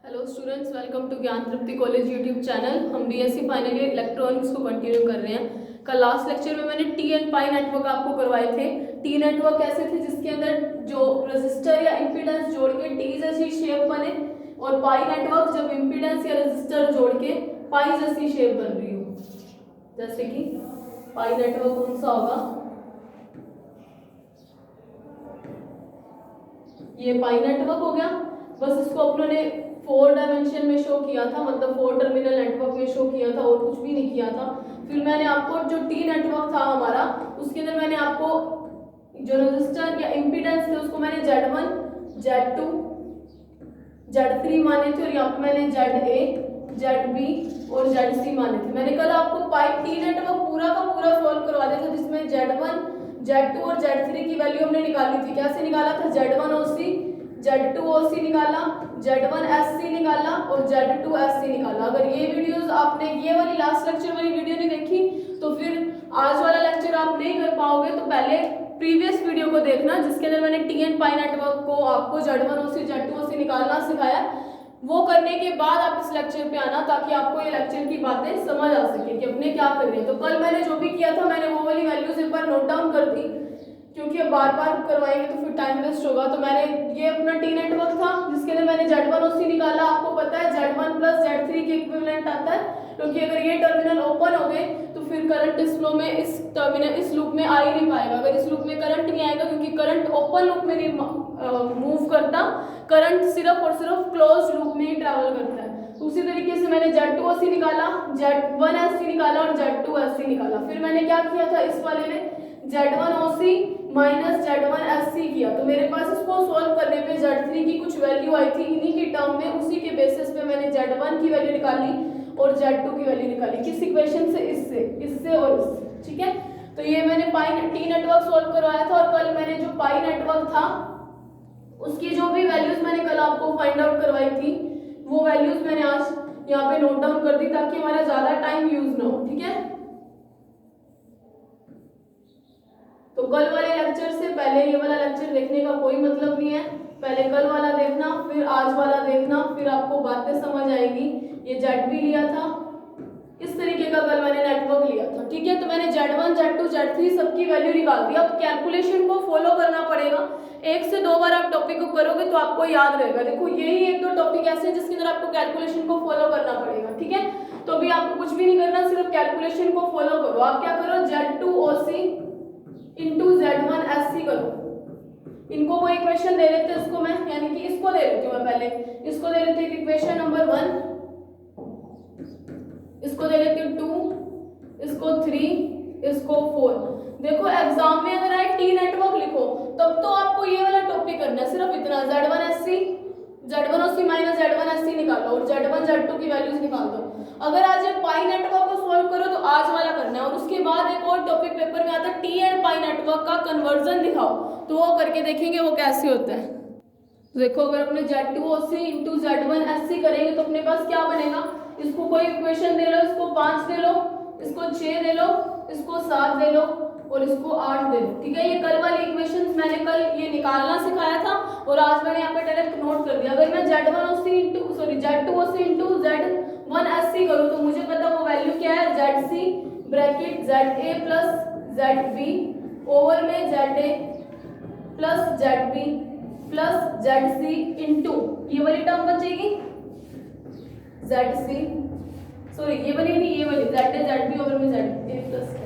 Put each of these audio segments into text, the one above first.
Hello students, welcome to ज्ञान तृप्ति college YouTube channel. हम BSc final year electronics को continue कर रहे हैं। कल लास्ट लेक्चर में मैंने टी एंड पाई नेटवर्क आपको करवाए थे। टी नेटवर्क ऐसे थे जिसके अंदर जो रेजिस्टर या इम्पीडेंस जोड़ के टी जैसी शेप बने, और पाई नेटवर्क जब इम्पीडेंस या रेजिस्टर जोड़ के पाई जैसी शेप बन रही हो। जैसे कि पाई नेटवर्क कौन सा होगा, ये पाई नेटवर्क हो गया। बस इसको अपनों ने 4 डायमेंशन में शो किया था, मतलब 4 टर्मिनल नेटवर्क में शो किया था और कुछ भी नहीं किया था। फिर मैंने आपको जो टी नेटवर्क था हमारा, उसके अंदर मैंने आपको जो रेजिस्टर या इम्पीडेंस थे उसको मैंने Z1, Z2, Z3 माने थे, और यहाँ पे मैंने ZA, ZB और ZC माने थे। मैंने कल आपको पाई टी नेटवर्क पूरा का पूरा सॉल्व करवा दिया था, जिसमें Z1, Z2 और Z3 की वैल्यू हमने निकाली थी। कैसे निकाला था? Z1 OC, Z2 OC निकाला, Z1 SC निकाला और Z2 SC निकाला। अगर ये वीडियोस आपने ये वाली लास्ट लेक्चर वाली वीडियो नहीं देखी तो फिर आज वाला लेक्चर आप नहीं कर पाओगे। तो पहले प्रीवियस वीडियो को देखना, जिसके अंदर मैंने टी एंड पाई नेटवर्क को आपको Z1 OC Z2 OC निकालना सिखाया। वो करने के बाद आप इस लेक्चर पे आना, ताकि आपको ये लेक्चर की बातें समझ आ सके कि अपने क्या करनी है। तो कल मैंने जो भी किया था मैंने वो वाली वैल्यूज एक बार नोट डाउन कर दी, क्योंकि अब बार बार करवाएंगे तो फिर टाइम वेस्ट होगा। तो मैंने ये अपना टी नेटवर्क था जिसके अंदर मैंने Z1 OC निकाला। आपको पता है Z1 प्लस Z3 के इक्विवेलेंट आता है, क्योंकि अगर ये टर्मिनल ओपन हो गए तो फिर करंट इस फ्लो में इस टर्मिनल इस लूप में आ ही नहीं पाएगा। अगर इस लूप में करंट नहीं आएगा, क्योंकि करंट ओपन लूप में नहीं मूव करता, करंट सिर्फ और सिर्फ क्लोज लूप में ही ट्रैवल करता है। उसी तरीके से मैंने Z2 OC निकाला, Z1 SC निकाला और Z2 SC निकाला। फिर मैंने क्या किया था, इस वाले में Z1 OC minus Z1 SC किया। तो मेरे पास इसको सोल्व करने पे Z3 की कुछ वैल्यू आई थी इन्हीं की टर्म में। उसी के बेसिस पे मैंने Z1 की वैल्यू निकाली और Z2 की वैल्यू निकाली। किस इक्वेशन से? इससे और इससे। ठीक है, तो ये मैंने पाई टी नेटवर्क सोल्व करवाया था, और कल मैंने जो पाई नेटवर्क था उसकी जो भी वैल्यूज मैंने कल आपको फाइंड आउट करवाई थी वो वैल्यूज मैंने आज यहाँ पे नोट डाउन कर दी, ताकि हमारा ज्यादा टाइम यूज ना हो। ठीक है, तो कल वाले लेक्चर से पहले ये वाला लेक्चर देखने का कोई मतलब नहीं है। पहले कल वाला देखना, फिर आज वाला देखना, फिर आपको बातें समझ आएंगी। ये ZB लिया था, इस तरीके का कल मैंने नेटवर्क लिया था। ठीक है, तो मैंने Z1, Z2, Z3 सबकी वैल्यू निकाल दी। अब कैलकुलेशन को फॉलो करना पड़ेगा। 1 से 2 बार आप टॉपिक को करोगे तो आपको याद रहेगा। देखो यही 1-2 टॉपिक ऐसे हैं जिसके अंदर आपको कैलकुलेशन को फॉलो करना पड़ेगा। ठीक है, तो अभी आपको कुछ भी नहीं करना, सिर्फ कैलकुलेशन को फॉलो करो। आप क्या करो, Z2 OC into Z1 SC करो। इनको कोई इक्वेशन दे देते हैं, इसको मैं यानी कि इसको दे देती हूँ मैं पहले। इसको दे देते हैं इक्वेशन नंबर 1, इसको दे देती हूँ 2, इसको 3, इसको 4। देखो एग्जाम में अगर आए टी नेटवर्क लिखो तब तो आपको ये वाला टॉपिक करना है, सिर्फ इतना। Z1 SC, Z1 OC minus Z1 SC निकालो और Z1 Z2 की वैल्यूज निकाल दो। अगर आज ये पाई नेटवर्क को सॉल्व करो तो आज वाला करना है, और उसके बाद एक और टॉपिक पेपर में आता है टी एंड पाई नेटवर्क का कन्वर्जन दिखाओ, तो वो करके देखेंगे वो कैसे होता है। देखो अगर अपने Z2 OC into Z1 SC करेंगे तो अपने पास क्या बनेगा, इसको कोई इक्वेशन दे लो, इसको 5 दे लो, इसको 6 दे लो, इसको 7 दे लो और इसको 8 दे लो। ठीक है, ये कल वाली इक्वेशंस मैंने कल ये निकालना सिखाया था और आज मैंने यहाँ पे डायरेक्ट नोट कर दिया। अगर मैं Z2 OC into Z1 SC करूँ तो मुझे पता वो वैल्यू क्या है, ZC bracket ZA plus ZB over में ZA plus ZB plus ZC into ये वाली टर्म बचेगी ZC, सॉरी ये वाली नहीं, ये वाली ZA ZB ओवर में ZA प्लस।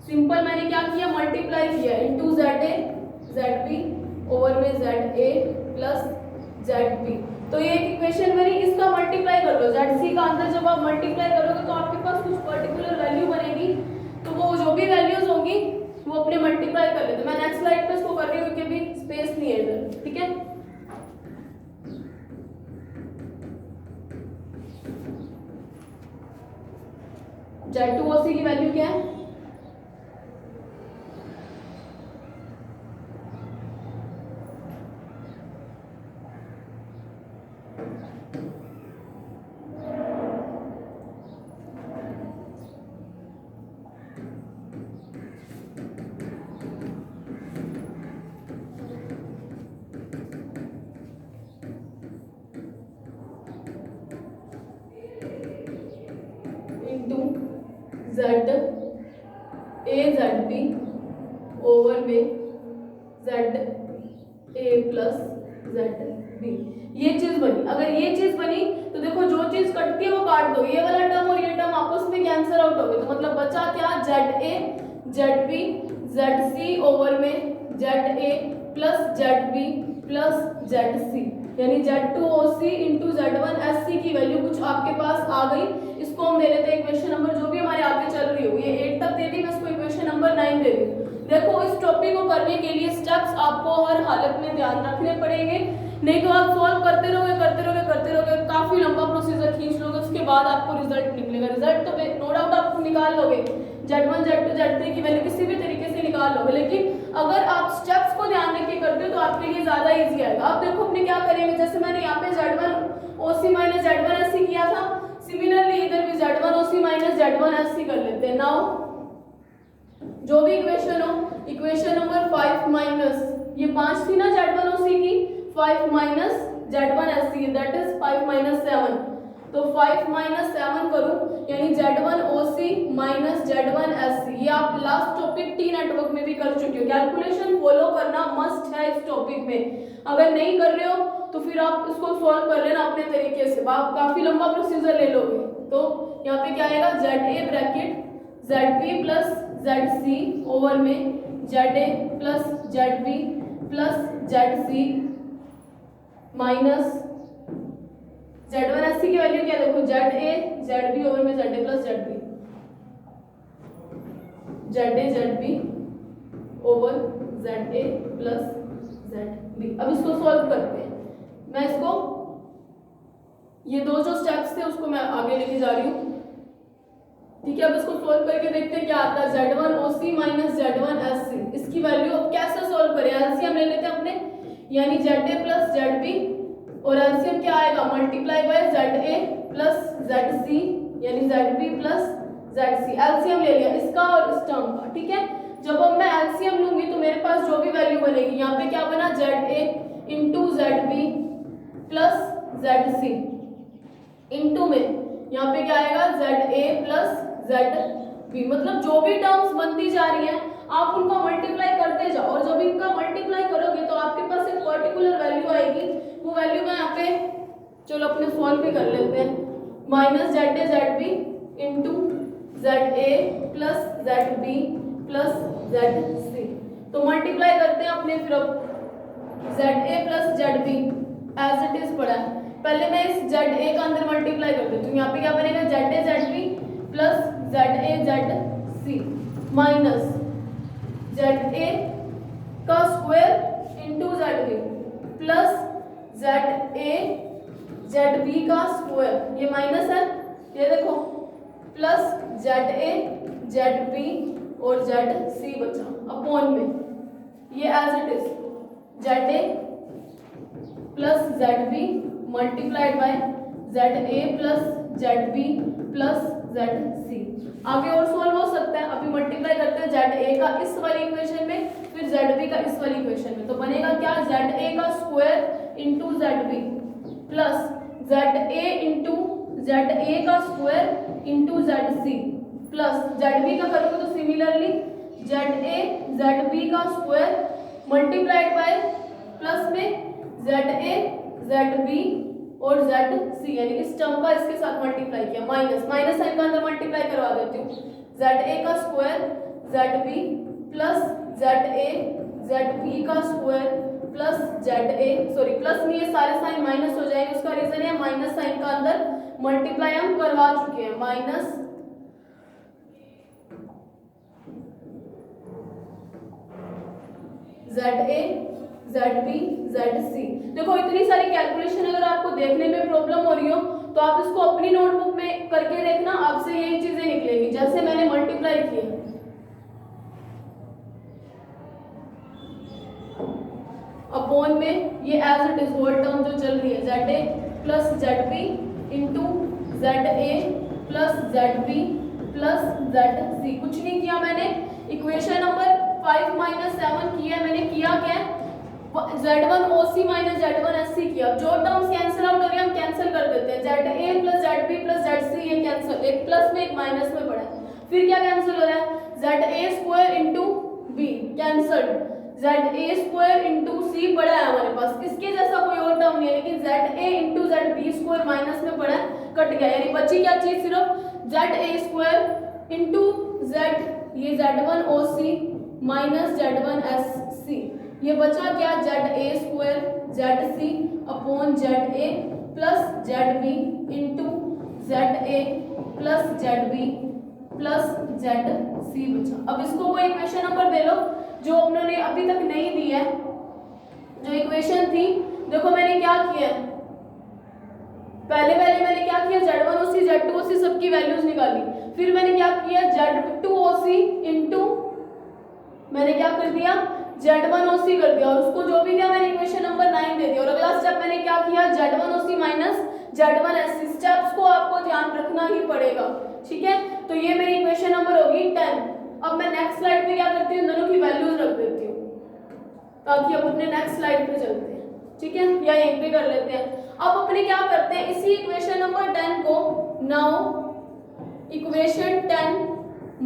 सिंपल मैंने क्या किया, मल्टीप्लाई किया इंटू ZA ZB ओवर में ZA प्लस ZB। तो ये एक इक्वेशन बनी, इसका मल्टीप्लाई कर लो। ZC का अंदर जब आप मल्टीप्लाई करोगे तो आपके पास कुछ पर्टिकुलर वैल्यू बनेगी, तो वो जो भी वैल्यूज होंगी वो अपने मल्टीप्लाई कर लेते। मैं नेक्स्ट स्लाइड पे इसको कर रही हूँ क्योंकि अभी स्पेस नहीं है इधर। ठीक है, Z2 OC की वैल्यू क्या है, Z A Z B over में Z A plus Z B, ये चीज बनी। अगर ये चीज बनी तो देखो जो चीज कटती है वो काट दो, ये वाला टर्म और ये टर्म आपस में कैंसिल आउट हो गए, तो मतलब बचा क्या, Z A Z B Z C over में Z A plus Z B plus Z C, यानी Z2OC इंटू Z1SC की वैल्यू कुछ आपके पास आ गई। इसको हम दे लेते हैं इक्वेशन नंबर जो भी हमारे आगे चल रही हो, ये 8 तक दे दी, मैं इसको इक्वेशन नंबर 9 दे दी। देखो इस टॉपिक को करने के लिए स्टेप्स आपको हर हालत में ध्यान रखने पड़ेंगे, नहीं तो आप सॉल्व करते रहोगे काफी लंबा प्रोसीजर खींच लोगे, उसके बाद आपको रिजल्ट निकलेगा। रिजल्ट तो नो डाउट आप निकाल लोगे, Z1 Z2 Z3 की वैल्यू किसी भी तरीके से निकाल लोगे, लेकिन अगर आप स्टेप्स को ध्यान रख के करते हो तो आपके लिए ज्यादा इजी आएगा। अब देखो अपने क्या करेंगे, जैसे मैंने यहाँ पे Z1OC माइनस Z1SC किया था, सिमिलरली इधर भी Z1OC माइनस Z1SC कर लेते हैं। नाउ जो भी इक्वेशन हो, इक्वेशन नंबर 5 माइनस ये 5 थी ना Z1OC की, 5 minus Z1SC that is 5 minus 7, तो 5 माइनस 7 करूं यानी Z1OC माइनस Z1SC। ये आप लास्ट टॉपिक टी नेटवर्क में भी कर चुके हो, कैलकुलेशन फॉलो करना मस्ट है इस टॉपिक में। अगर नहीं कर रहे हो तो फिर आप इसको सॉल्व कर लेना अपने तरीके से, आप काफी लंबा प्रोसीजर ले लोगे। तो यहाँ पे क्या आएगा, ZA bracket ZB plus ZC over में ZA plus ZB plus ZC minus Z1SC की वैल्यू क्या देखो, ZA ZB ओवर में ZA plus ZB, ZA ZB over ZA plus ZB। अब इसको सॉल्व करते हैं, मैं इसको ये दो जो स्टेप्स थे उसको मैं आगे लेके जा रही हूँ, ठीक है। अब इसको सॉल्व करके देखते हैं क्या आता है, Z1OC माइनस Z1SC, इसकी वैल्यू अब कैसे सॉल्व करें, एलसीएम ले लेते हैं अपने, यानी ZA प्लस ZB और एलसीएम क्या आएगा, multiply by ZA plus ZC यानी ZB प्लस ZC, एलसीएम ले लिया इसका और इस टर्म का, ठीक है। जब अब मैं एलसीएम लूंगी तो मेरे पास जो भी वैल्यू बनेगी, यहाँ पे क्या बना, ZA into ZB plus ZC into में यहाँ पे क्या आएगा, ZA प्लस ZB, मतलब जो भी टर्म्स बनती जा रही हैं आप उनका मल्टीप्लाई करते जाओ, और जब इनका मल्टीप्लाई करोगे तो आपके पास एक पर्टिकुलर वैल्यू आएगी, वो वैल्यू मैं यहाँ पे चलो अपने सॉल्व भी कर लेते हैं, minus ZA ZB into ZA plus ZB plus ZC, तो मल्टीप्लाई करते हैं अपने, फिर अब ZA plus ZB as it is पड़ा है, पहले मैं इस ZA का अंदर मल्टीप्लाई कर देती हूँ, यहाँ पे क्या बनेगा, ZA ZB plus ZA ZC minus ZA का square into ZB plus ZA ZB का स्क्वायर, ये माइनस है, ये देखो प्लस ZA ZB और ZC बचा अपॉन में, ये as it is ZA plus ZB multiplied by ZA plus ZB plus ZC। आगे और सॉल्व हो सकता है, अभी मल्टीप्लाई करते हैं ZA का इस वाली इक्वेशन में, फिर ZB का इस वाली इक्वेशन में, तो बनेगा क्या, ZA का square into ZB plus ZA into ZA का square into ZC plus ZB का करोगे तो सिमिलरली ZA ZB का स्क्वायर मल्टीप्लाइड बाय प्लस में ZA ZB और ZC, यानी इस टर्म का इसके साथ मल्टीप्लाई किया, माइनस माइनस साइन का अंदर मल्टीप्लाई करवा देती हूँ, ZA का square ZB plus ZA ZB का square plus ZA, sorry plus नहीं है, सारे साइन माइनस हो जाएंगे, उसका रीजन है माइनस साइन का अंदर मल्टीप्लाई हम करवा चुके हैं, माइनस ZA ZB ZC। देखो इतनी सारी कैलकुलेशन अगर आपको देखने में प्रॉब्लम हो रही हो तो आप इसको अपनी नोटबुक में करके देखना, आपसे यही चीजें निकलेंगी जैसे मैंने मल्टीप्लाई किए, अपॉन में ये as it is whole term जो चल रही है, ZA plus ZB into ZA plus ZB plus ZC, कुछ नहीं किया मैंने, इक्वेशन नंबर 5 माइनस 7 किया मैंने, किया क्या है, Z1OC माइनस Z1SC किया, जो टर्म्स कैंसिल आउट हो रही है हम कैंसिल कर देते हैं, ZA plus ZB plus ZC ये कैंसिल, एक प्लस में एक माइनस में पड़ा है, फिर क्या कैंसिल हो रहा है, Z A square into B cancelled, Z A square into C पड़ा है हमारे पास, इसके जैसा कोई और टर्म नहीं है, लेकिन Z A into Z B square minus में पड़ा है, कट गया, यानी बची क्या चीज, सिर्फ Z A square into Z, ये Z1 OC minus Z1 SC, ये बचा क्या, Z A square Z C upon Z A plus Z B into Z A plus Z B plus Z C बचा। अब इसको कोई इक्वेशन नंबर दे लो जो उन्होंने अभी तक नहीं दी है। जो इक्वेशन थी, देखो मैंने क्या किया है, पहले मैंने क्या किया, Z1 OC Z2 OC सबकी वैल्यूज निकाली, फिर मैंने क्या किया, Z2 OC इंटू मैंने क्या कर दिया, Z1 OC कर दिया, और उसको जो भी दिया मैंने इक्वेशन नंबर 9 दे दिया। और अगला स्टेप मैंने क्या किया, Z1 OC minus Z1 SC, steps को आपको ध्यान रखना ही पड़ेगा, ठीक है। तो ये मेरी इक्वेशन नंबर होगी 10। अब मैं नेक्स्ट स्लाइड पे क्या करती हूँ, दोनों की वैल्यूज रख देती हूँ ताकि अब अपने नेक्स्ट स्लाइड पे चलते हैं, ठीक है, या यहीं पे कर लेते हैं। अब अपने क्या करते हैं, इसी इक्वेशन नंबर 10 को now equation 10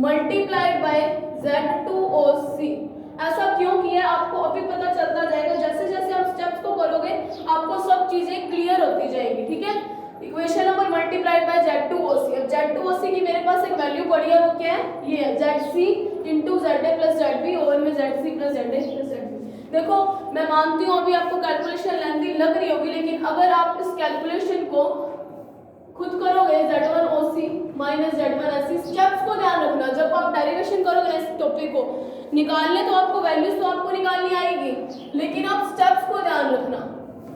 multiplied by Z2 OC, ऐसा क्यों किया आपको अभी पता चलता जाएगा, जैसे जैसे आप स्टेप्स को करोगे आपको सब चीजें क्लियर होती जाएंगी, ठीक है। Equation number multiplied by Z2 OC, अब Z2 OC की मेरे पास एक वैल्यू पड़ी है, वो क्या है, ये है ZC into ZA plus ZB over में ZC plus ZA plus ZB। देखो मैं मानती हूँ अभी आपको कैलकुलेशन लेंथी लग रही होगी, लेकिन अगर आप इस कैलकुलेशन को खुद करोगे, Z1 OC minus Z1 SC, steps को ध्यान रखना, जब आप डेरिवेशन करोगे ना इस टॉपिक को निकालने, तो आपको वैल्यूज तो आपको निकालनी आएगी, लेकिन आप स्टेप्स को ध्यान रखना,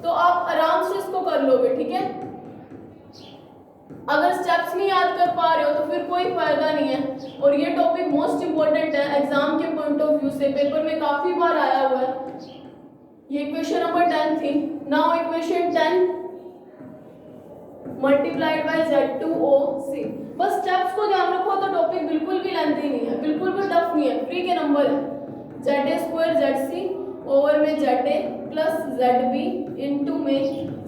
तो आप आराम से इसको कर लोगे, ठीक है। अगर स्टेप्स नहीं याद कर पा रहे हो तो फिर कोई फायदा नहीं है। और ये टॉपिक मोस्ट इंपोर्टेंट है एग्जाम के पॉइंट ऑफ व्यू से, पेपर में काफी बार आया हुआ है। ये इक्वेशन नंबर 10 थी। Now equation 10 multiplied by Z2 OC, बस स्टेप्स को ध्यान रखो, तो टॉपिक बिल्कुल भी लेंथी नहीं है, बिल्कुल भी टफ नहीं है, फ्री के नंबर है। ZA स्क्वायर ZC ओवर में ZA प्लस ZB इंटू में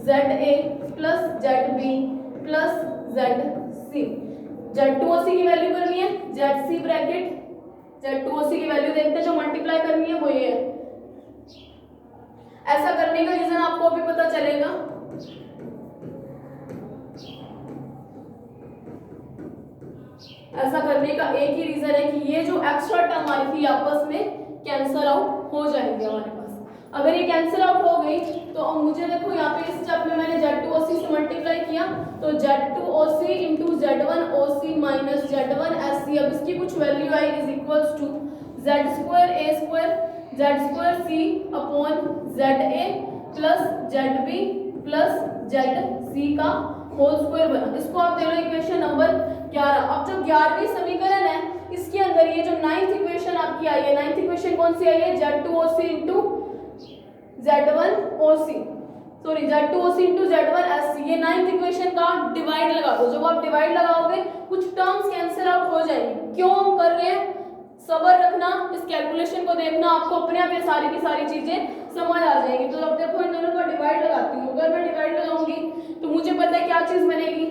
ZA plus ZB plus ZC। Z2 OC की वैल्यू करनी है, ZC ब्रैकेट Z2 OC की वैल्यू देखते हैं, जो मल्टीप्लाई करनी है वो ये है। ऐसा करने का रीजन आपको अभी पता चलेगा। ऐसा करने का एक ही रीजन है कि ये जो एक्स्ट्रा टर्म आई थी आपस में कैंसल आउट हो जाएंगे हमारे पास। अगर ये कैंसिल आउट हो गई तो अब मुझे देखो यहाँ पे इस स्टेप में मैंने Z2 OC से मल्टीप्लाई किया, तो Z2 OC into Z1 OC minus Z1 SC, अब इसकी कुछ वैल्यू आई is equals to Z square A square Z square C upon ZA plus ZB plus ZC का होल स्क्वायर बना। इसको आप दे लो इक्वेशन नंबर 11। अब जो 11वीं समीकरण है इसके अंदर ये जो 9th इक्वेशन आपकी आई है, 9th इक्वेशन कौन सी आई है, Z2 OC into Z1 OC sorry Z2 OC into Z1 SC, ये 9th इक्वेशन का डिवाइड लगा दो। जब आप डिवाइड लगाओगे कुछ टर्म्स कैंसिल आउट हो जाएंगे। क्यों हम कर रहे हैं, सब्र रखना, इस कैलकुलेशन को देखना, आपको अपने आप ये सारी की सारी चीजें समझ आ जाएंगी। तो अब देखो इन दोनों का डिवाइड लगाती हूँ, अगर मैं डिवाइड लगाऊंगी तो मुझे पता है क्या चीज बनेगी।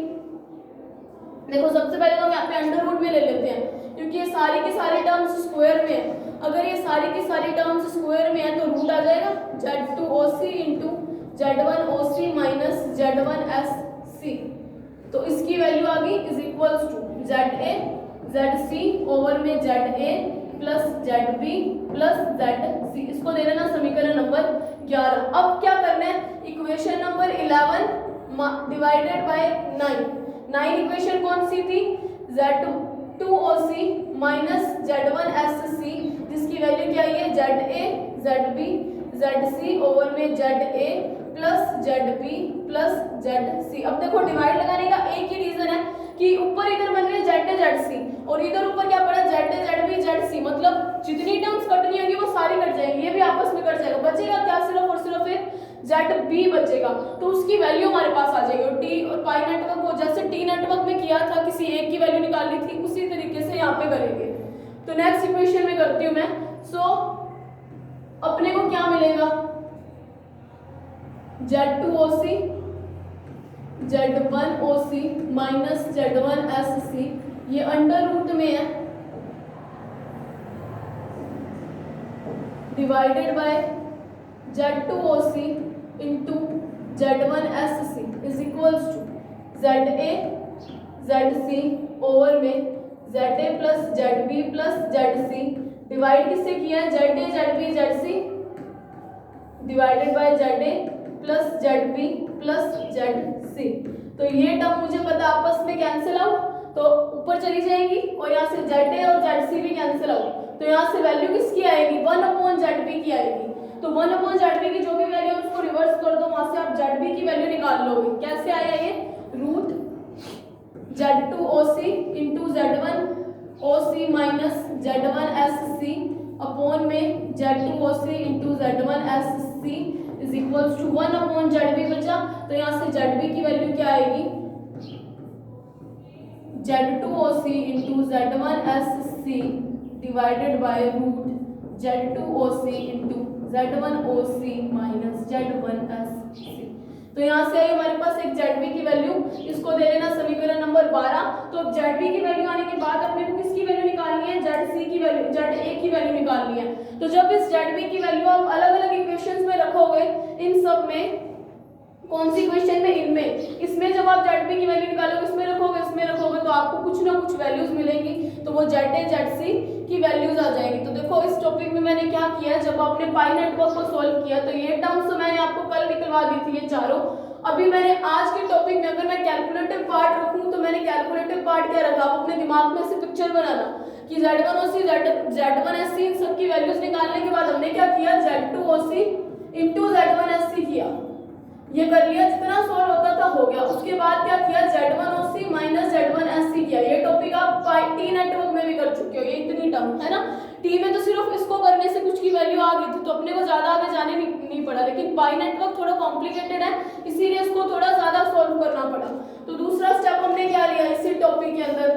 देखो सबसे पहले तो हम यहाँ पे अंडर रूट में ले लेते हैं, क्योंकि ये सारी की सारी टर्म्स स्क्वायर में है। अगर ये सारी की सारी टर्म्स स्क्वायर में है तो रूट आ जाएगा Z2 OC into Z1 OC minus Z1 SC, तो इसकी वैल्यू आ गई is equals to ZA ZC over में ZA plus ZB plus ZC। इसको दे देना समीकरण नंबर 11। अब क्या करना है, equation number 11 divided by 9 equation कौन सी थी, Z2 OC minus Z1 SC, जिसकी वैल्यू क्या है ZA ZB ZC ओवर में ZA plus ZB plus ZC। अब देखो डिवाइड लगाने का एक ही रीजन है कि ऊपर इधर बन गए ZA ZC और इधर ऊपर क्या पड़ा ZA ZB ZC, मतलब जितनी टर्म्स कटनी होगी वो सारी कट जाएंगी, ये भी आपस में कट जाएगा। बचेगा क्या, सिर्फ और सिर्फ एक ZB बचेगा, तो उसकी वैल्यू हमारे पास आ जाएगी। और टी और पाई नेटवर्क को जैसे टी नेटवर्क में किया था, किसी एक की वैल्यू निकालनी थी, उसी तरीके से यहाँ पे करेंगे। तो नेक्स्ट इक्वेशन में करती हूँ मैं। सो अपने को क्या मिलेगा, Z2 OC Z1 OC minus Z1 SC, ये अंडर रूट में है divided by Z2OC into Z1SC is equals to ZA ZC over में ZA plus ZB plus ZC divide किससे किया है, ZA ZB ZC divided by ZA plus ZB plus ZC। तो ये term मुझे पता आपस में कैंसिल आउट, तो ऊपर चली जाएंगी और यहाँ से ZA और ZC भी कैंसिल आउट, तो यहाँ से वैल्यू किसकी आएगी, 1/ZB की आएगी। तो 1/ZB की जो भी वैल्यू है उसको रिवर्स कर दो, वहां से आप ZB की वैल्यू निकाल लोगे। कैसे आया ये, root Z2OC into Z1OC minus Z1SC upon में Z2OC into Z1SC is equals to 1/ZB बचा। तो यहाँ से ZB की वैल्यू क्या आएगी, Z2OC into Z1SC divided by root Z2OC into Z1OC minus Z1SC। तो यहाँ से आई हमारे पास एक ZB की वैल्यू, इसको दे लेना समीकरण नंबर 12। तो ZB की वैल्यू आने के बाद अपने को किसकी वैल्यू निकालनी है, ZC की वैल्यू, ZA की वैल्यू निकालनी है। तो जब इस ZB की वैल्यू आप अलग अलग इक्वेशंस में रखोगे, इन सब में कौन सी इक्वेशन में, इनमें, इसमें जब आप ZB की वैल्यू निकालोगे इसमें रखोगे, इसमें रखोगे, तो आपको कुछ ना कुछ वैल्यूज मिलेंगी, तो वो ZA ZC की वैल्यूज आ जाएंगी। तो देखो इस टॉपिक में मैंने क्या किया, जब आपने पाई नेटवर्क को सॉल्व किया तो ये टर्म्स तो मैंने आपको कल निकलवा दी थी ये चारों। अभी मैंने आज के टॉपिक में अगर मैं कैलकुलेटिव पार्ट रखूं तो मैंने कैलकुलेटिव पार्ट क्या रखा, आप अपने दिमाग में से पिक्चर बनाना कि Z1OC Z1SC इन सब की वैल्यूज निकालने के बाद हमने क्या किया, Z2OC इंटू Z1SC किया, ये कर लिया, जितना सॉल्व होता था हो गया। उसके बाद क्या किया, Z1OC माइनस Z1SC किया। ये टॉपिक आप टी नेटवर्क में भी कर चुके हो, ये इतनी टर्म है ना। टी में तो सिर्फ इसको करने से कुछ की वैल्यू आ गई थी, तो अपने को ज्यादा आगे जाने नहीं पड़ा, लेकिन पाई नेटवर्क थोड़ा कॉम्प्लिकेटेड है, इसीलिए इसको थोड़ा ज्यादा सॉल्व करना पड़ा। तो दूसरा स्टेप हमने क्या लिया इसी टॉपिक के अंदर,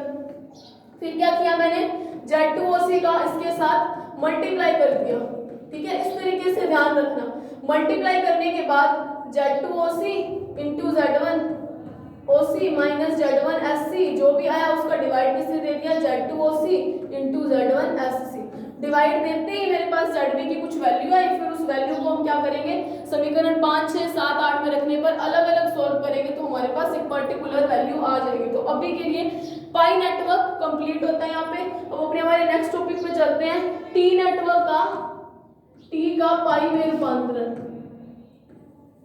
फिर क्या किया मैंने, Z2OC का इसके साथ मल्टीप्लाई कर दिया, ठीक है। इस तरीके से ध्यान रखना, मल्टीप्लाई करने के बाद Z2OC into Z1OC minus Z1SC जो भी आया उसका डिवाइड किससे दे दिया, Z2OC इंटू Z1SC। डिवाइड देते ही मेरे पास ZB की कुछ वैल्यू आई, फिर उस वैल्यू को हम क्या करेंगे, समीकरण 5, 6, 7, 8 में रखने पर अलग अलग सॉल्व करेंगे, तो हमारे पास एक पर्टिकुलर वैल्यू आ जाएगी। तो अभी के लिए पाई नेटवर्क कंप्लीट होता है यहाँ पे। अब अपने हमारे नेक्स्ट टॉपिक पे चलते हैं, टी नेटवर्क का, टी का पाई में रूपांतरण,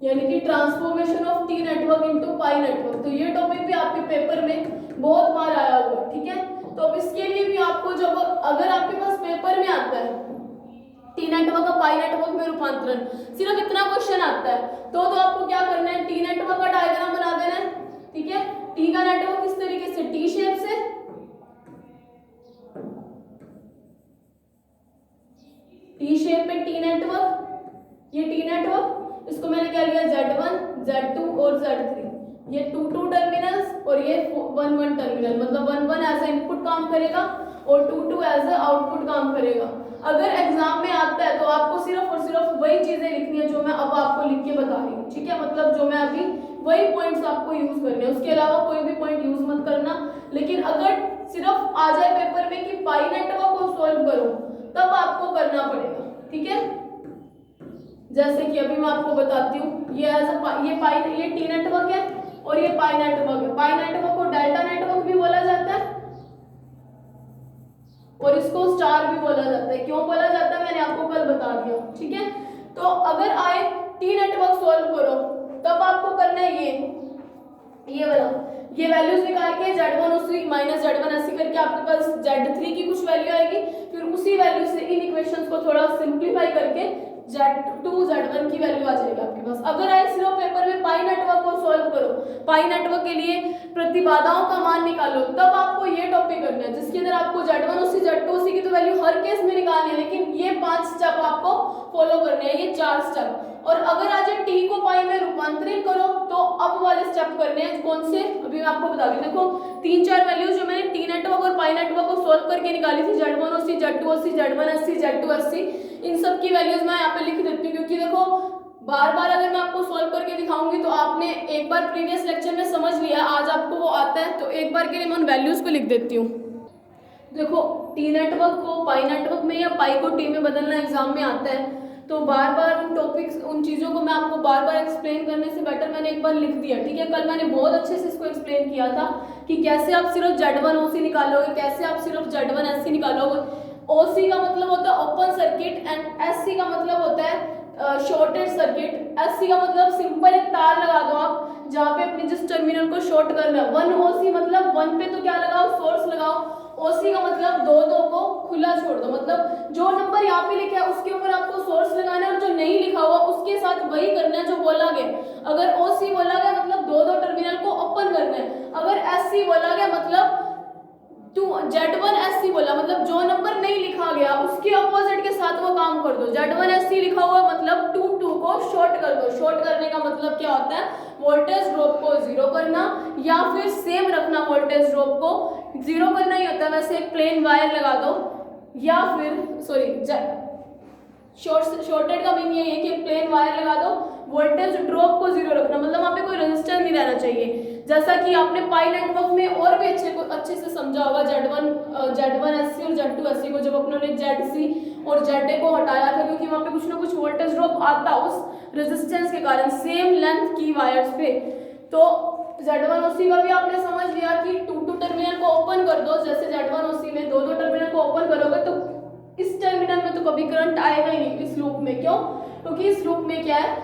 यानी कि transformation of T network into pi network. तो ये टॉपिक भी आपके पेपर में बहुत बार आया हुआ, ठीक है। तो अब इसके लिए भी आपको जब अगर आपके पास पेपर में आता है टी नेटवर्क का पाई नेटवर्क में रूपांतरण, सिर्फ इतना क्वेश्चन आता है, तो आपको क्या करना है, टी नेटवर्क का डायग्राम बना देना है, ठीक है। टी का नेटवर्क किस तरीके से, टी शेप से, टी शेप में टी नेटवर्क, ये टी नेटवर्क, इसको मैंने क्या लिया, Z1, Z2 और Z3, ये 2 टर्मिनल्स और ये 1 टर्मिनल, मतलब 1 एज ए इनपुट काम करेगा और 2 एज ए आउटपुट काम करेगा। अगर एग्जाम में आता है तो आपको सिर्फ और सिर्फ वही चीजें लिखनी है जो मैं अब आपको लिख के बता रही हूँ, ठीक है। मतलब जो मैं अभी वही पॉइंट्स आपको यूज करने हैं, उसके अलावा कोई भी पॉइंट यूज मत करना। लेकिन अगर सिर्फ आ जाए पेपर में कि पाई नेटवर्क को सॉल्व करो, तब आपको करना पड़ेगा, ठीक है। जैसे कि अभी मैं आपको बताती हूँ, ये टी नेटवर्क है और ये पाई नेटवर्क है। पाई नेटवर्क को डेल्टा नेटवर्क भी बोला जाता है और इसको स्टार भी बोला जाता है। क्यों बोला जाता है मैंने आपको कल बता दिया, ठीक है। तो अगर आए टी नेटवर्क सॉल्व करो, तब आपको करना है ये वाला, ये वैल्यूज निकाल के Z1OC माइनस Z1SC करके आपके पास Z3 की कुछ वैल्यू आएगी, फिर उसी वैल्यू से इन इक्वेशंस को थोड़ा सिंप्लीफाई करके Z2 Z1 की वैल्यू आ जाएगी आपके पास। अगर आए सिर्फ पेपर में पाई नेटवर्क को सॉल्व करो, पाई नेटवर्क के लिए प्रतिबाधाओं का मान निकालो, तब आपको ये टॉपिक करना है जिसके अंदर आपको Z1OC Z2OC की तो वैल्यू हर केस में निकालनी है, लेकिन ये 5 स्टेप आपको फॉलो करने हैं, ये 4 स्टेप। और अगर आज टी को पाई में रूपांतरित करो तो अब वाले स्टेप करने हैं, कौन से, अभी मैं आपको बता दूं। देखो 3-4 वैल्यूज जो मैंने टी नेटवर्क और पाई नेटवर्क को सॉल्व करके निकाली थी, Z1OC Z2OC Z1SC Z2SC, इन सब की वैल्यूज मैं यहाँ पे लिख देती हूँ, क्योंकि देखो बार बार अगर मैं आपको सॉल्व करके दिखाऊंगी तो आपने एक बार प्रीवियस लेक्चर में समझ लिया, आज आपको वो आता है, तो एक बार के लिए मैं उन वैल्यूज को लिख देती हूँ। देखो, टी नेटवर्क को पाई नेटवर्क में या पाई को टी में बदलना एग्जाम में आता है, तो बार बार उन टॉपिक्स, उन चीज़ों को मैं आपको बार बार एक्सप्लेन करने से बेटर मैंने एक बार लिख दिया, ठीक है। कल मैंने बहुत अच्छे से इसको एक्सप्लेन किया था कि कैसे आप सिर्फ Z1 OC निकालोगे, कैसे आप सिर्फ Z1 SC निकालोगे। OC का मतलब होता है ओपन सर्किट एंड SC का मतलब होता है शॉर्टेड सर्किट। SC का मतलब सिंपल एक तार लगा दो आप जहाँ पे अपने जिस टर्मिनल को शॉर्ट करना है। 1OC मतलब 1 पे तो क्या लगाओ, सोर्स लगाओ। OC का मतलब दो को खुला छोड़ दो, मतलब जो नंबर यहाँ पे लिखा है उसके ऊपर आपको सोर्स लगाना है और जो नहीं लिखा हुआ उसके साथ वही करना है जो बोला गया। अगर OC बोला गया मतलब दो टर्मिनल को ओपन करना है। अगर SC बोला गया मतलब Z1 SC बोला मतलब जो नंबर नहीं लिखा गया उसके अपोजिट के साथ वो काम कर दो। Z1 SC लिखा हुआ मतलब 2 को शॉर्ट कर दो। शॉर्ट करने का मतलब क्या होता है, वोल्टेज ड्रॉप को जीरो करना या फिर सेम रखना, वोल्टेज ड्रॉप को जीरो करना ही होता है। वैसे एक प्लेन वायर लगा दो या फिर शॉर्टेड का मीनिंग ये है कि प्लेन वायर लगा दो, वोल्टेज ड्रॉप को जीरो रखना, मतलब वहाँ पे कोई रेजिस्टेंस नहीं रहना चाहिए। जैसा कि आपने पाई नेटवर्क में और भी अच्छे से समझा होगा Z1 SC और Z2 SC को, जब अपनों ने ZC और ZA को हटाया था क्योंकि वहाँ पे कुछ ना कुछ वोल्टेज ड्रॉप आता उस रेजिस्टेंस के कारण सेम लेंथ की वायर्स पे। तो Z1OC का भी आपने समझ लिया कि 2 टर्मिनल को ओपन कर दो। जैसे Z1OC में दो टर्मिनल को ओपन करोगे तो इस टर्मिनल में तो कभी करंट आएगा ही नहीं इस लूप में। क्यों? क्योंकि इस लूप में क्या है,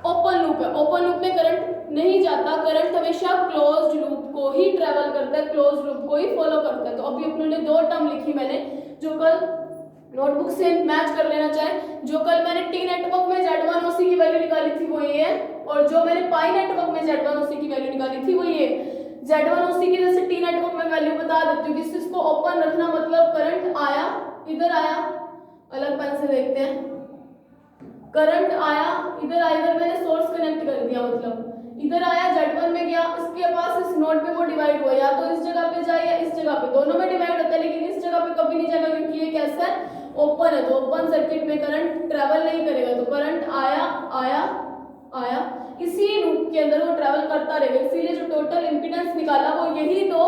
ओपन लूप है। ओपन लूप में करंट नहीं जाता, करंट हमेशा क्लोज्ड लूप को ही ट्रेवल करता है, क्लोज्ड लूप को ही फॉलो करता है। तो अभी अपनों ने 2 टर्म लिखी मैंने, जो कल नोटबुक से मैच कर लेना चाहे। जो कल मैंने टी नेटवर्क में Z1OC की वैल्यू निकाली थी वो ये है, और जो मैंने पाई नेटवर्क में Z1OC की वैल्यू निकाली थी वो ये। Z1OC की जैसे टी नेटवर्क में वैल्यू बता देती हूँ कि इसको ओपन रखना मतलब करंट आया, इधर आया, अलग पेन से देखते हैं, करंट आया इधर आया, इधर मैंने सोर्स कनेक्ट कर दिया, मतलब इधर आया Z1 में गया, इसके पास इस नोड पे वो डिवाइड हुआ, या तो इस जगह पे जाए या इस जगह पे, दोनों में डिवाइड होता है, लेकिन इस जगह पे कभी नहीं जाएगा क्योंकि ये कैसा है, ओपन है। तो ओपन सर्किट में करंट ट्रेवल नहीं करेगा, तो करंट आया आया आया, इसी लूप के अंदर वो ट्रेवल करता रहेगा। इसीलिए जो टोटल इंपीडेंस निकाला वो यही दो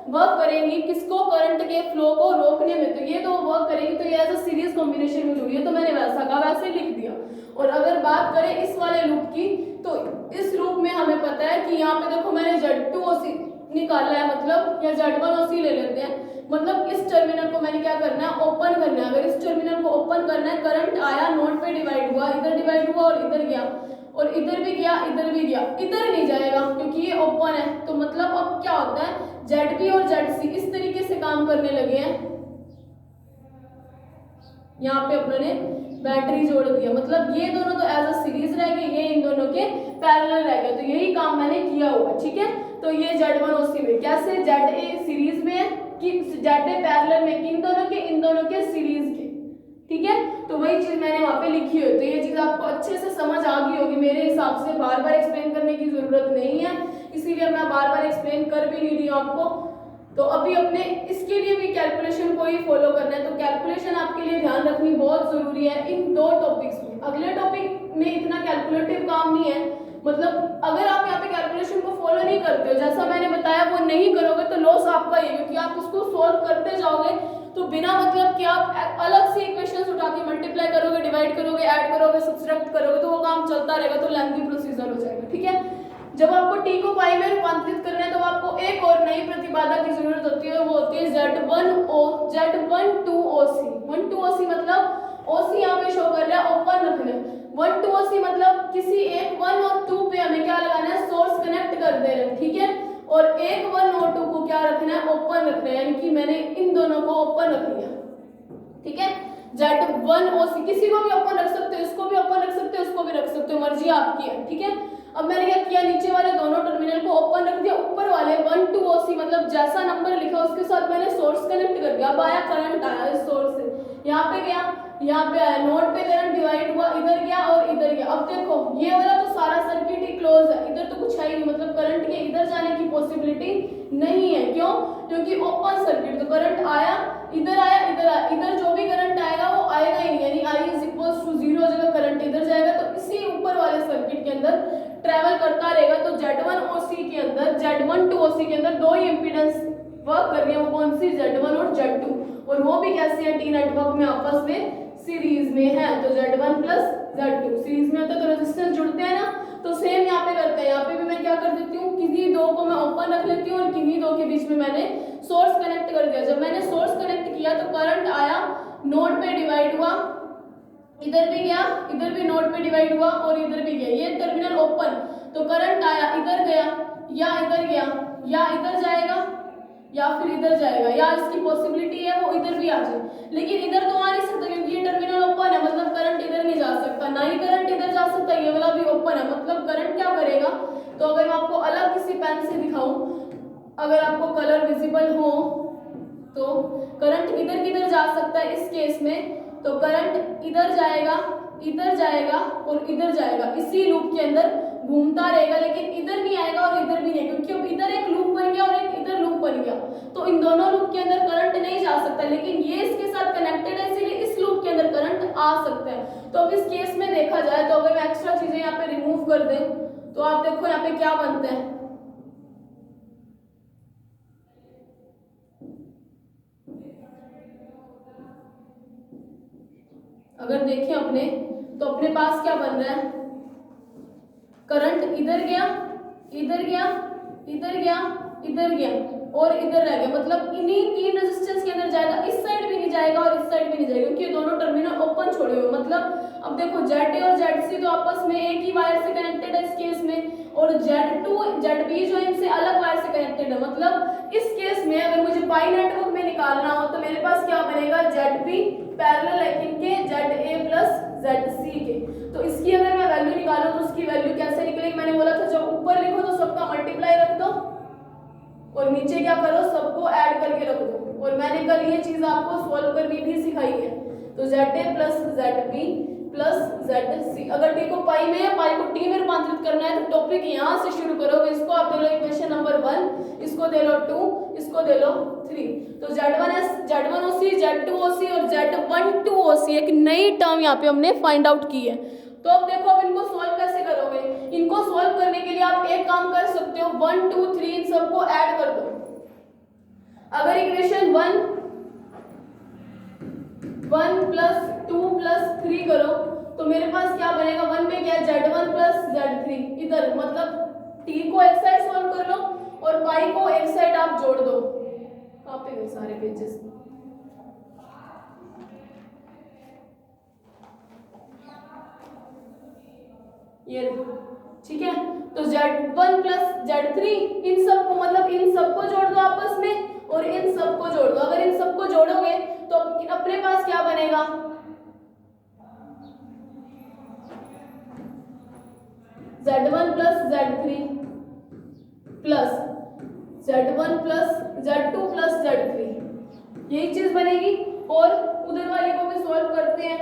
वर्क करेंगी, किसको, करंट के फ्लो को रोकने में। तो ये दो वर्क करेंगी, तो ये एज अ सीरीज कॉम्बिनेशन में जुड़ी है, तो मैंने वैसा का वैसे लिख दिया। और अगर बात करें इस वाले लूप की, तो इस लूप में हमें पता है कि यहाँ पे देखो मैंने Z2OC निकाला है, मतलब या Z1OC ले लेते हैं, मतलब इस टर्मिनल को मैंने क्या करना है, ओपन करना है। अगर इस टर्मिनल को ओपन करना है, करंट आया, नोड पे डिवाइड हुआ, इधर डिवाइड हुआ और इधर गया, और इधर भी गया, इधर भी गया, इधर नहीं जाएगा क्योंकि ये ओपन है। तो मतलब अब क्या होता है, ZB और ZC इस तरीके से काम करने लगे हैं। यहाँ पे अपनों ने बैटरी जोड़ दिया, मतलब ये दोनों तो एज अ सीरीज रह गए, ये इन दोनों के पैरेलल रह गए। तो यही काम मैंने किया हुआ, ठीक है। तो ये Z1OC में कैसे, ZA सीरीज में है कि ZA पैरेलल में, इन दोनों के सीरीज के, ठीक है। तो वही चीज मैंने वहां पे लिखी हुई। तो ये चीज आपको अच्छे से समझ आ गई होगी मेरे हिसाब से, बार बार एक्सप्लेन करने की जरूरत नहीं है, इसीलिए मैं बार बार एक्सप्लेन कर भी नहीं रही हूँ आपको। तो अभी अपने इसके लिए भी कैलकुलेशन को ही फॉलो करना है, तो कैलकुलेशन आपके लिए ध्यान रखनी बहुत जरूरी है इन 2 टॉपिक्स में। अगले टॉपिक में इतना कैलकुलेटिव काम नहीं है, मतलब अगर आप यहाँ पे कैलकुलेशन को फॉलो नहीं करते हो, जैसा मैंने बताया वो नहीं करोगे, तो लॉस आपका ही है, क्योंकि आप उसको सॉल्व करते जाओगे तो बिना मतलब कि आप अलग से इक्वेशंस उठा के मल्टीप्लाई करोगे, डिवाइड करोगे, ऐड करोगे, सब्ट्रैक्ट करोगे, तो वो काम चलता रहेगा, तो लेंथी प्रोसीजर हो जाएगा, ठीक है। जब आपको टी को पाई में रूपांतरित करना है, तो आपको एक और नई प्रतिबाधा की जरूरत होती है, वो होती है Z12OC। 12OC मतलब OC यहाँ पे शो कर रहा है, ओपन रखना। 12OC मतलब किसी एक 1 और 2 पे हमें क्या लगाना है, सोर्स कनेक्ट कर दे रहे हैं, ठीक है। और एक 1 और 2 को क्या रखना है, ओपन रखना है, यानी कि मैंने इन दोनों को ओपन रख लिया, ठीक है। Z1OC किसी को भी ओपन रख सकते हो, इसको भी ओपन रख सकते हो, उसको भी रख सकते हो, मर्जी आपकी है, ठीक है। अब मैंने क्या किया, नीचे वाले दोनों टर्मिनल को ओपन रख दिया, ऊपर वाले 12OC मतलब जैसा नंबर लिखा उसके साथ मैंने सोर्स कनेक्ट कर दिया। अब आया करंट, आया इस सोर्स से, यहाँ पे गया, यहाँ पे आया, नोड पे करंट डिवाइड हुआ, इधर गया और इधर गया। अब देखो ये वाला तो सारा सर्किट ही क्लोज है, इधर तो कुछ है ही नहीं, मतलब करंट के इधर जाने की पॉसिबिलिटी नहीं है। क्यों? क्योंकि ओपन सर्किट, तो करंट आया, इधर आया, इधर आया, इधर जो भी करंट आएगा वो आएगा ही नहीं, यानी I इज इक्वल टू 0 जगह करंट इधर जाएगा, तो इसी ऊपर वाले सर्किट के अंदर ट्रेवल करता रहेगा। तो Z1OC के अंदर, Z12OC के अंदर 2 ही इंपीडेंस वर्क कर रही है वो कौन सी, Z1 और Z2, और वो भी कैसे है, टी नेटवर्क में आपस में सीरीज में है। तो Z1 प्लस Z2 सीरीज में होता है तो रेजिस्टेंस जुड़ते हैं ना। तो सेम यहाँ पे करते हैं, यहाँ पे भी मैं क्या कर देती हूँ, किन्हीं दो को मैं ओपन रख लेती हूँ और किन्हीं दो के बीच में मैंने सोर्स कनेक्ट कर दिया। जब मैंने सोर्स कनेक्ट किया तो करंट आया, नोड पे डिवाइड हुआ, इधर भी गया, इधर भी नोड पे डिवाइड हुआ और इधर भी गया, ये टर्मिनल ओपन, तो करंट आया, इधर गया या इधर गया या इधर जाएगा या फिर इधर जाएगा, या इसकी पॉसिबिलिटी है वो इधर भी आ जाए, लेकिन इधर तो आ नहीं सकता क्योंकि ये टर्मिनल ओपन है, मतलब करंट इधर नहीं जा सकता, ना ही करंट इधर जा सकता, ये वाला भी ओपन है, मतलब करंट क्या करेगा। तो अगर मैं आपको अलग किसी पेन से दिखाऊं, अगर आपको कलर विजिबल हो तो करंट इधर किधर जा सकता है इस केस में, तो करंट इधर जाएगा, इधर जाएगा और इधर जाएगा, इसी लूप के अंदर घूमता रहेगा, लेकिन इधर नहीं आएगा और इधर भी नहीं, क्योंकि अब इधर एक लूप बन गया और एक इधर लूप बन गया, तो इन दोनों लूप के अंदर करंट नहीं जा सकता, लेकिन ये इसके साथ कनेक्टेड है इसीलिए इस लूप के अंदर करंट आ सकता है। तो अब इस केस में देखा जाए तो अगर मैं एक्स्ट्रा चीजें यहाँ पे रिमूव कर दें तो आप देखो यहाँ पे क्या बनता है, अगर देखें अपने तो अपने पास क्या बन रहा है, करंट इधर गया, इधर गया, इधर गया, इधर गया और इधर रह गया, मतलब इन्हीं तीन रेजिस्टेंस के अंदर जाएगा, इस साइड भी नहीं जाएगा और इस साइड भी नहीं जाएगा, क्योंकि दोनों टर्मिनल ओपन छोड़े हुए, मतलब अब देखो ZA और ZC तो आपस में एक ही वायर से कनेक्टेड है इस केस में, और Z2 ZB जो है इनसे अलग वायर से कनेक्टेड है, मतलब इस केस में अगर मुझे पाई नेटवर्क में निकालना हो तो मेरे पास क्या बनेगा, ZB पैरेलल है किनके, ZA प्लस ZC के। तो इसकी अगर मैं वैल्यू निकालूं तो उसकी वैल्यू कैसे निकलेगी, मैंने बोला था जब ऊपर लिखो तो सबका मल्टीप्लाई रख दो और नीचे क्या करो, सबको ऐड करके रख दो, और मैंने कल ये चीज आपको सॉल्व करनी भी सिखाई है। तो ZA plus ZB plus ZC, अगर टी को पाई में या पाई को टी में रूपांतरित करना है तो टॉपिक यहाँ से शुरू करोगे, इसको आप दे लो इक्वेशन नंबर 1, इसको दे लो 2, इसको दे लो 3, तो Z1OC Z2OC और Z12OC एक नई टर्म यहाँ पे हमने फाइंड आउट की है। तो अब देखो अब इनको सॉल्व कैसे करोगे, इनको सॉल्व करने के लिए आप एक काम कर सकते हो, 1 2 3 इन सबको ऐड कर दो। अगर इक्वेशन 1 प्लस 2 प्लस 3 करो तो मेरे पास क्या बनेगा, 1 में क्या Z1 प्लस Z3 इधर, मतलब टी को एक साइड सॉल्व कर लो और पाई को एक साइड आप जोड़ दो, कॉपी गए सारे पेजेस, ये ठीक है। तो Z1 प्लस Z3 इन सबको, मतलब इन सबको जोड़ दो आपस में और इन सबको जोड़ दो, अगर इन सबको जोड़ोगे तो अपने पास क्या बनेगा, Z1 plus Z3 plus Z1 plus Z2 plus Z3, यही चीज बनेगी। और उधर वाले को भी सॉल्व करते हैं,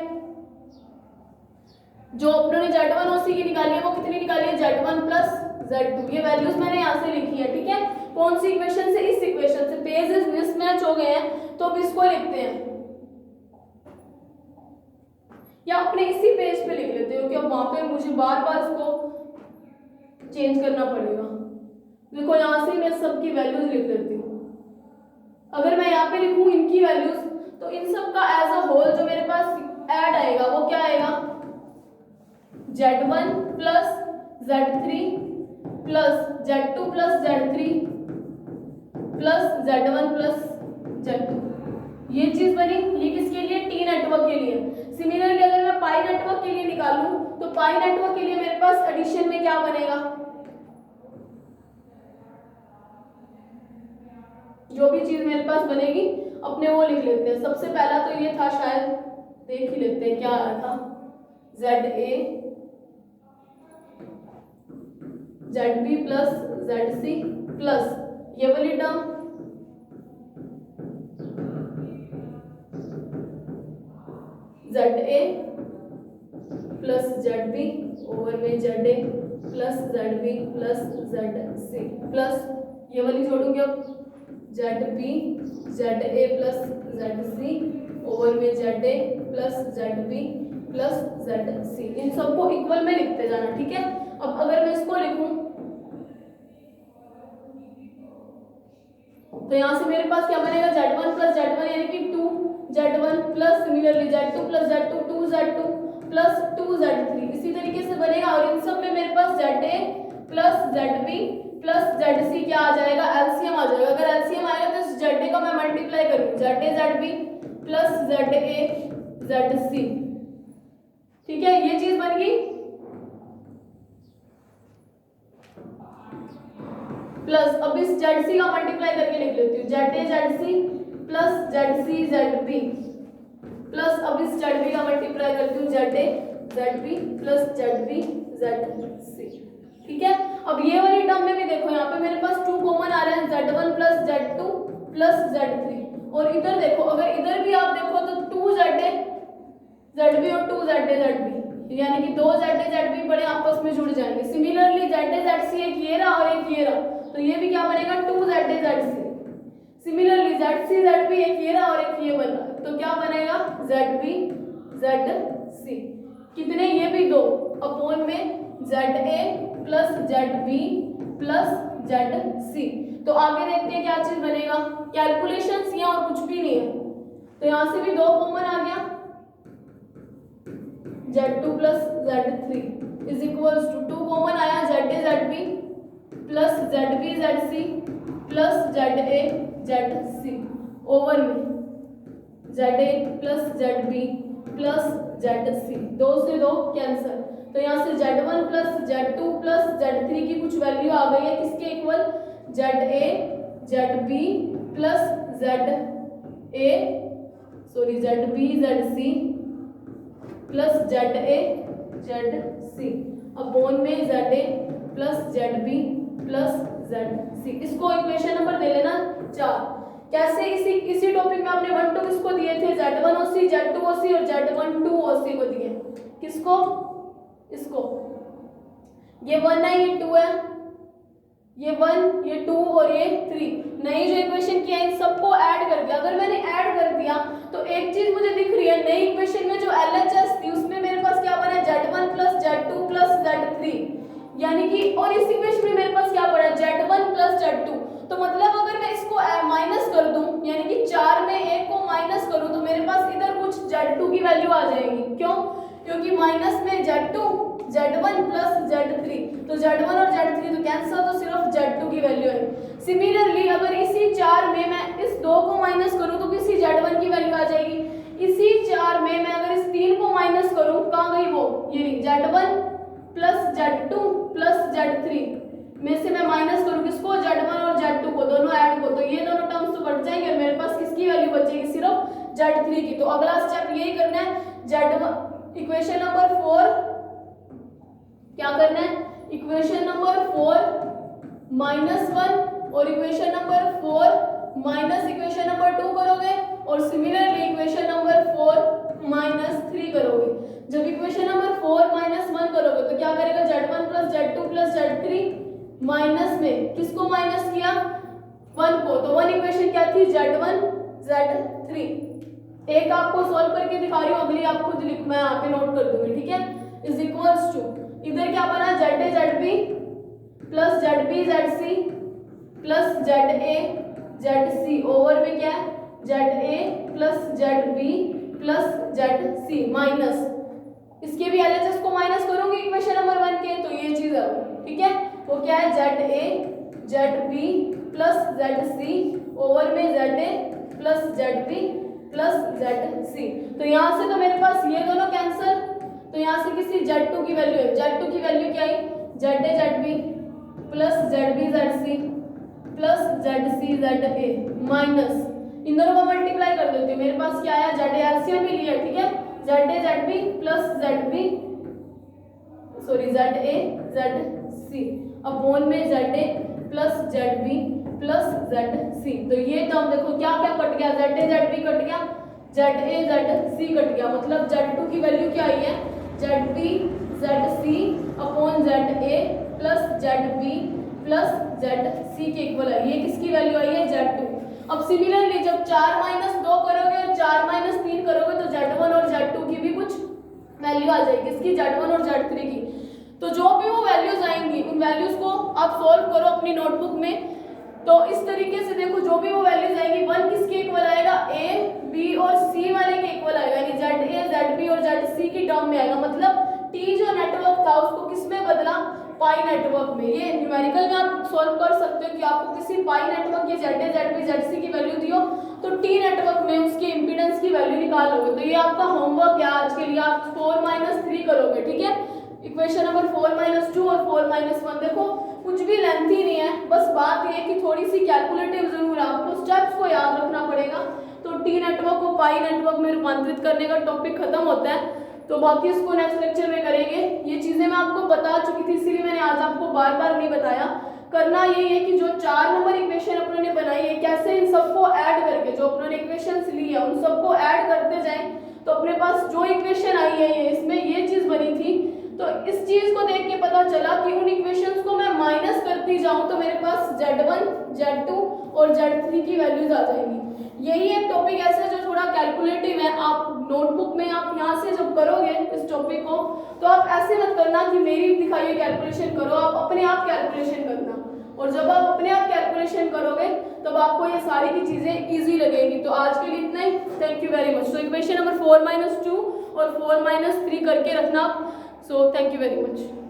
जो अपनों ने Z1OC की निकाली है वो कितनी निकाली है, Z1 प्लस Z2, ये वैल्यूज मैंने यहाँ से लिखी है, ठीक है। कौन सी इक्वेशन से, इस इक्वेशन से, पेजेस मिसमैच हो गए हैं तो अब इसको लिखते हैं, या अपने इसी पेज पे लिख लेते हो क्योंकि अब वहां पे मुझे बार बार इसको चेंज करना पड़ेगा। देखो यहाँ से मैं सबकी वैल्यूज लिख लेती हूँ, अगर मैं यहाँ पे लिखूँ इनकी वैल्यूज तो इन सब का एज अ होल जो मेरे पास ऐड आएगा वो क्या आएगा, Z1 plus Z3 plus Z2 plus Z3 plus Z1 plus Z2, ये चीज बनी। ये किसके लिए, टी नेटवर्क के लिए। सिमिलरली अगर मैं पाई नेटवर्क के लिए निकालूं तो पाई नेटवर्क के लिए मेरे पास एडिशन में क्या बनेगा, जो भी चीज मेरे पास बनेगी अपने वो लिख लेते हैं। सबसे पहला तो ये था, शायद देख ही लेते हैं क्या आया था, ZA ZB plus ZC plus ये वाली term ZA plus ZB over में ZA plus ZB plus ZC plus ये वाली जोड़ूंगी अब ZB ZA plus ZC over में ZA plus ZB plus ZC, इन सबको इक्वल में लिखते जाना, ठीक है। अब अगर मैं इसको लिखूं तो यहाँ से मेरे पास क्या बनेगा, Z1 प्लस Z1 यानी कि 2Z1 plus similarly Z2 plus Z2 2Z2 plus 2Z3 इसी तरीके से बनेगा। और इन सब में मेरे पास ZA plus ZB plus ZC क्या आ जाएगा, एलसीएम आ जाएगा। अगर एलसीएम आएगा तो इस ZA का मैं मल्टीप्लाई करूँ, ZA ZB plus ZA ZC, ठीक है, ये चीज बन गई। प्लस अब इस ZC का मल्टीप्लाई करके लिख लेती हूँ, ZA ZC plus ZC ZB plus अब इस ZB का मल्टीप्लाई करती हूँ, ZA ZB plus ZB ZC, ठीक है। अब ये वाली टर्म में भी देखो, यहाँ पे मेरे पास 2 कॉमन आ रहे हैं, Z1 plus Z2 plus Z3। और इधर देखो, अगर इधर भी आप देखो तो 2ZA ZB और 2ZA ZB यानी कि 2 ZA ZB बड़े आपस में जुड़ जाएंगे। सिमिलरली ZA ZC एक ये रहा और एक ये रहा, तो ये भी क्या बनेगा 2ZA ZC। Similarly ZC ZB एक ये रहा और एक ये बना, तो क्या बनेगा ZB ZC। कितने, ये भी 2 अपॉन में ZA plus ZB plus ZC। तो आगे देखते हैं क्या चीज बनेगा, कैलकुलेशंस यहाँ और कुछ भी नहीं है, तो यहाँ से भी 2 कॉमन आ गया, Z2 plus Z3 is equals to 2 common आया, ZA ZB plus ZB ZC plus ZA ZC over में ZA plus ZB plus ZC, 2 से 2 कैंसिल। तो यहाँ से Z1 plus Z2 plus Z3 की कुछ वैल्यू आ गई है, किसके equal, ZA ZB plus ZB ZC plus ZA ZC upon में ZA plus ZB plus ZC। इसको इक्वेशन नंबर दे लेना 4। कैसे, इसी टॉपिक में आपने 1 2 किसको दिए थे, Z1 OC Z2 OC और Z1 2 OC को दिए, किसको, इसको, ये 1 है, ये 2 है, ये 1 ये 2 और ये 3। नई जो इक्वेशन की है इन सबको ऐड कर दिया। अगर मैंने ऐड कर दिया तो एक चीज मुझे दिख रही है, नई इक्वेशन में जो LHS थी उसमें मेरे पास क्या बना, Z1 plus Z2 plus Z3 यानी कि, और इस इक्वेशन में मेरे पास क्या पड़ा, Z1 प्लस Z2। तो मतलब अगर मैं इसको माइनस कर दूं यानी कि 4 में 1 को माइनस करूं तो मेरे पास इधर कुछ Z2 की वैल्यू आ जाएगी। क्यों, क्योंकि माइनस में Z2 Z1 प्लस Z3, तो Z1 और Z3 तो कैंसिल, तो सिर्फ Z2 की वैल्यू है। सिमिलरली अगर इसी 4 में मैं इस 2 को माइनस करूं तो किसी Z1 की वैल्यू आ जाएगी। इसी 4 में मैं अगर इस 3 को माइनस करूं, कहाँ गई वो, ये Z1 plus Z2 plus Z3 में से मैं माइनस करूं किसको, Z1 और Z2 को, दोनों ऐड को, तो ये दोनों टर्म्स तो कट जाएंगे और मेरे पास किसकी वैल्यू बचेगी, सिर्फ Z3 की। तो अगला स्टेप यही करना है, Z1 इक्वेशन नंबर 4 क्या करना है, इक्वेशन नंबर 4 -1 और equation number 4 minus equation number 2 करोगे और सिमिलरली इक्वेशन नंबर 4 -3 करोगे। जब इक्वेशन नंबर 4 -1 करोगे तो क्या करेगा, Z1 plus Z2 plus Z3 minus में किसको माइनस किया, 1 को, तो 1 इक्वेशन क्या थी, Z1 Z3। एक आपको सॉल्व करके दिखा रही हूँ, अगली आप खुद लिख, मैं यहाँ पे नोट कर दूंगी, ठीक है। इज इक्वल्स टू, इधर क्या बना, ZA ZB plus ZB ZC plus ZA ZC over में क्या है, ZA plus ZB plus ZC minus, इसके भी LHS को माइनस करूंगी इक्वेशन नंबर 1 के, तो ये चीज है, ठीक है। वो क्या है, ZA ZB plus ZC over में ZA plus ZB plus ZC। तो यहाँ से तो मेरे पास ये दोनों कैंसिल, तो यहाँ से किसी Z2 की वैल्यू है, Z2 की वैल्यू क्या है, ZA ZB plus ZB ZC plus ZC ZA minus, इन दोनों को मल्टीप्लाई कर देती हूँ, मेरे पास क्या आया, ZA एलसीएम भी लिया, ठीक है, ZA ZB plus ZB ZA ZC upon में ZA plus ZB plus ZC। तो ये टर्म देखो क्या क्या कट गया, ZA ZB कट गया, ZA ZC कट गया, मतलब Z2 की वैल्यू क्या आई है, ZB ZC upon ZA plus ZB plus ZC के इक्वल है। ये किसकी वैल्यू आई है, Z2। अब सिमिलरली जब 4 - 2 करोगे और 4 - 3 करोगे तो Z1 और Z2 की भी कुछ वैल्यू आ जाएगी, इसकी Z1 और Z3 की। तो जो भी वो वैल्यूज आएंगी उन वैल्यूज को आप सोल्व करो अपनी नोटबुक में, तो इस तरीके से देखो जो भी वो वैल्यूज आएगी 1 किसके इक्वल आएगा, ए बी और सी वाले के इक्वल आएगा, यानी जेड ए जेड बी और जेड सी की टर्म में आएगा। मतलब टी जो नेटवर्क था उसको किस में बदला, पाई नेटवर्क में। ये न्यूमेरिकल में आप सॉल्व कर सकते हो कि आपको किसी पाई नेटवर्क के Z A Z B Z C की वैल्यू दियो तो टी नेटवर्क में उसके इम्पीडेंस की वैल्यू निकालोगे। तो ये आपका होमवर्क है आज के लिए, आप 4-3 करोगे, ठीक है। इक्वेशन नंबर 4-2 और 4-1 देखो कुछ भी लेंथी नहीं है, बस बात ये कि थोड़ी सी कैलकुलेटिव जरूर है, आपको स्टेप्स को याद रखना पड़ेगा। तो टी नेटवर्क को पाई नेटवर्क में रूपांतरित करने का टॉपिक खत्म होता है, तो बाकी इसको नेक्स्ट लेक्चर में करेंगे। ये चीजें मैं आपको बता चुकी थी इसीलिए मैंने आज आपको बार बार नहीं बताया। करना यही है कि जो 4 नंबर इक्वेशन अपनों ने बनाई है कैसे इन सबको ऐड करके, जो अपनों ने इक्वेशंस ली है उन सबको ऐड करते जाएं, तो अपने पास जो इक्वेशन आई है ये इसमें ये चीज बनी थी, तो इस चीज को देख के पता चला कि उन इक्वेशंस को मैं माइनस करती जाऊं तो मेरे पास Z1 Z2 और Z3 की वैल्यूज आ जाएंगी। यही एक टॉपिक ऐसा जो थोड़ा कैलकुलेटिव है, आप नोटबुक में आप यहाँ से जब करोगे इस टॉपिक को तो आप ऐसे मत करना कि मेरी दिखाई हुई कैलकुलेशन करो, आप अपने आप कैलकुलेशन करना, और जब आप अपने आप कैलकुलेशन करोगे तब आपको ये सारी की चीजें इजी लगेंगी। तो आज के लिए इतना ही, थैंक यू वेरी मच। तो इक्वेशन नंबर 4-2 और 4-3 करके रखना। So thank you very much.